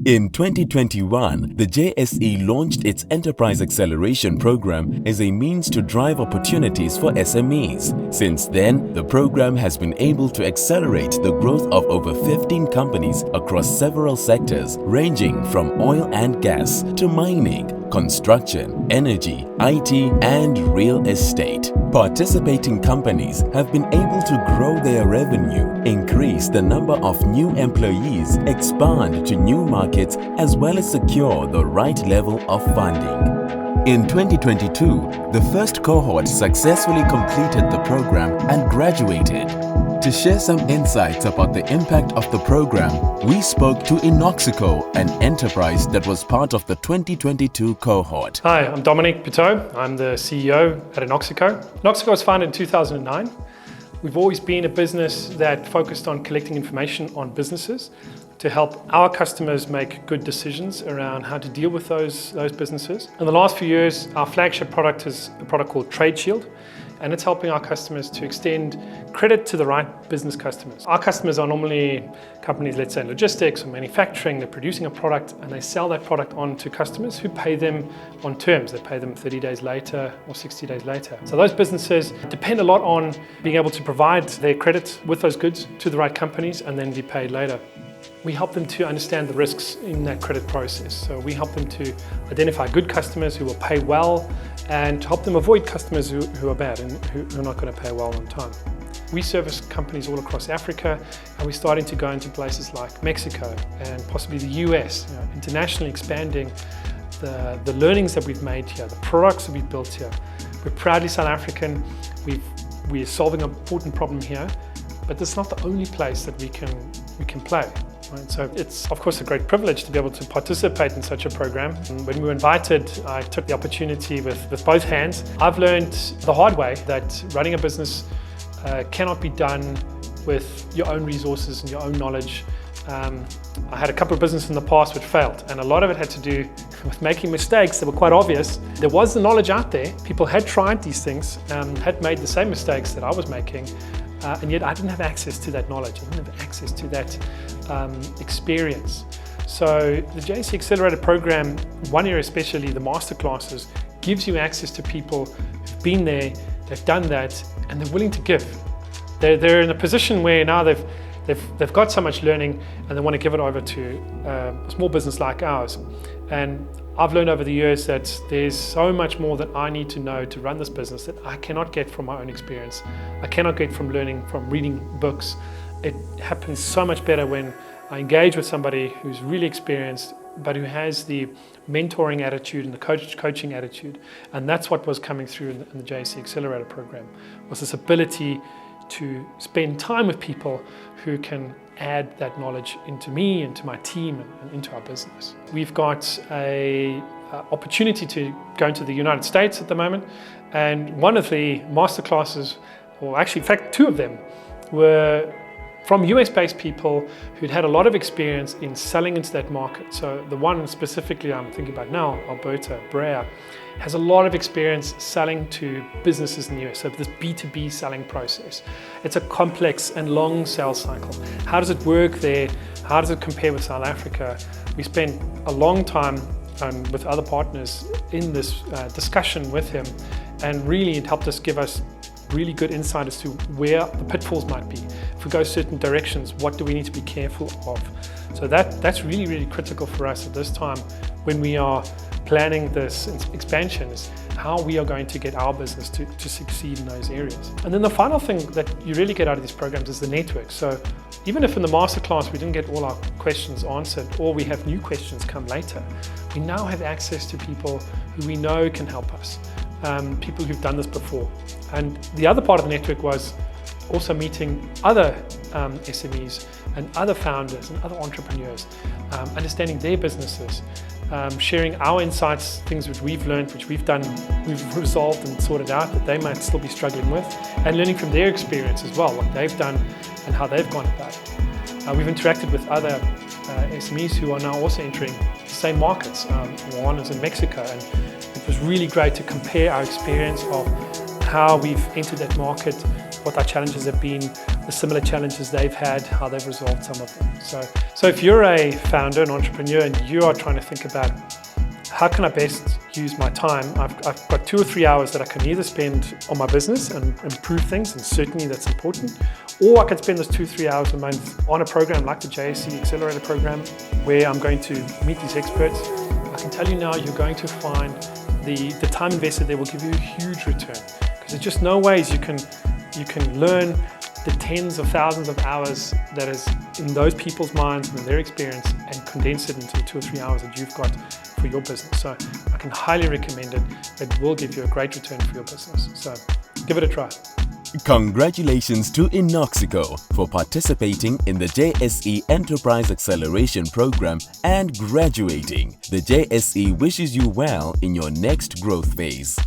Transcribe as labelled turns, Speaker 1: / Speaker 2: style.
Speaker 1: In 2021, the JSE launched its Enterprise Acceleration Programme as a means to drive opportunities for SMEs. Since then, the program has been able to accelerate the growth of over 15 companies across several sectors, ranging from oil and gas to mining, construction, energy, IT, and real estate. Participating companies have been able to grow their revenue, increase the number of new employees, expand to new markets, as well as secure the right level of funding. In 2022, the first cohort successfully completed the program and graduated. To share some insights about the impact of the program, we spoke to Inoxico, an enterprise that was part of the 2022 cohort.
Speaker 2: Hi, I'm Dominic Pitot. I'm the CEO at Inoxico. Inoxico was founded in 2009. We've always been a business that focused on collecting information on businesses to help our customers make good decisions around how to deal with those businesses. In the last few years, our flagship product is a product called Trade Shield, and it's helping our customers to extend credit to the right business customers. Our customers are normally companies, let's say in logistics or manufacturing. They're producing a product and they sell that product on to customers who pay them on terms. They pay them 30 days later or 60 days later. So those businesses depend a lot on being able to provide their credit with those goods to the right companies and then be paid later. We help them to understand the risks in that credit process. So we help them to identify good customers who will pay well and to help them avoid customers who are bad and who are not going to pay well on time. We service companies all across Africa, and we're starting to go into places like Mexico and possibly the US, internationally expanding the learnings that we've made here, the products that we've built here. We're proudly South African. We're solving an important problem here, but this is not the only place that we can play. Right? So it's of course a great privilege to be able to participate in such a program. And when we were invited, I took the opportunity with both hands. I've learned the hard way that running a business cannot be done with your own resources and your own knowledge. I had a couple of businesses in the past which failed, and a lot of it had to do with making mistakes that were quite obvious. There was the knowledge out there. People had tried these things, had made the same mistakes that I was making, and yet I didn't have access to that knowledge. I didn't have access to that experience. So the JSE Accelerator Program, one area especially, the masterclasses, gives you access to people who've been there, they've done that, and they're willing to give. They're in a position where now they've got so much learning and they want to give it over to a small business like ours. And I've learned over the years that there's so much more that I need to know to run this business that I cannot get from my own experience. I cannot get from learning, from reading books. It happens so much better when I engage with somebody who's really experienced, but who has the mentoring attitude and the coaching attitude. And that's what was coming through in the JSE Accelerator Program, was this ability to spend time with people who can add that knowledge into me, into my team, and into our business. We've got an opportunity to go into the United States at the moment, and one of the masterclasses, or actually in fact two of them, were from US-based people who'd had a lot of experience in selling into that market. So the one specifically I'm thinking about now, Alberta Brea, has a lot of experience selling to businesses in the US, so this B2B selling process. It's a complex and long sales cycle. How does it work there? How does it compare with South Africa? We spent a long time with other partners in this discussion with him, and really it helped us give us really good insight as to where the pitfalls might be. If we go certain directions, what do we need to be careful of? So that's really, really critical for us at this time when we are planning this expansion, is how we are going to get our business to succeed in those areas. And then the final thing that you really get out of these programs is the network. So even if in the masterclass we didn't get all our questions answered, or we have new questions come later, we now have access to people who we know can help us. People who've done this before. And the other part of the network was also meeting other SMEs and other founders and other entrepreneurs, understanding their businesses, sharing our insights, things which we've learned, which we've done, we've resolved and sorted out that they might still be struggling with, and learning from their experience as well, what they've done and how they've gone about it. We've interacted with other SMEs who are now also entering the same markets. One is in Mexico, and it was really great to compare our experience of how we've entered that market, what our challenges have been, the similar challenges they've had, how they've resolved some of them. So if you're a founder, an entrepreneur, and you are trying to think about how can I best use my time, I've got 2 or 3 hours that I can either spend on my business and improve things, and certainly that's important, or I can spend those 2 or 3 hours a month on a program like the JSE Accelerator Programme, where I'm going to meet these experts. I can tell you now, you're going to find the time invested there will give you a huge return, because there's just no ways you can learn the tens of thousands of hours that is in those people's minds and in their experience, and condense it into the 2 or 3 hours that you've got for your business. So I can highly recommend it. It will give you a great return for your business. So give it a try.
Speaker 1: Congratulations to Inoxico for participating in the JSE Enterprise Acceleration Programme and graduating. The JSE wishes you well in your next growth phase.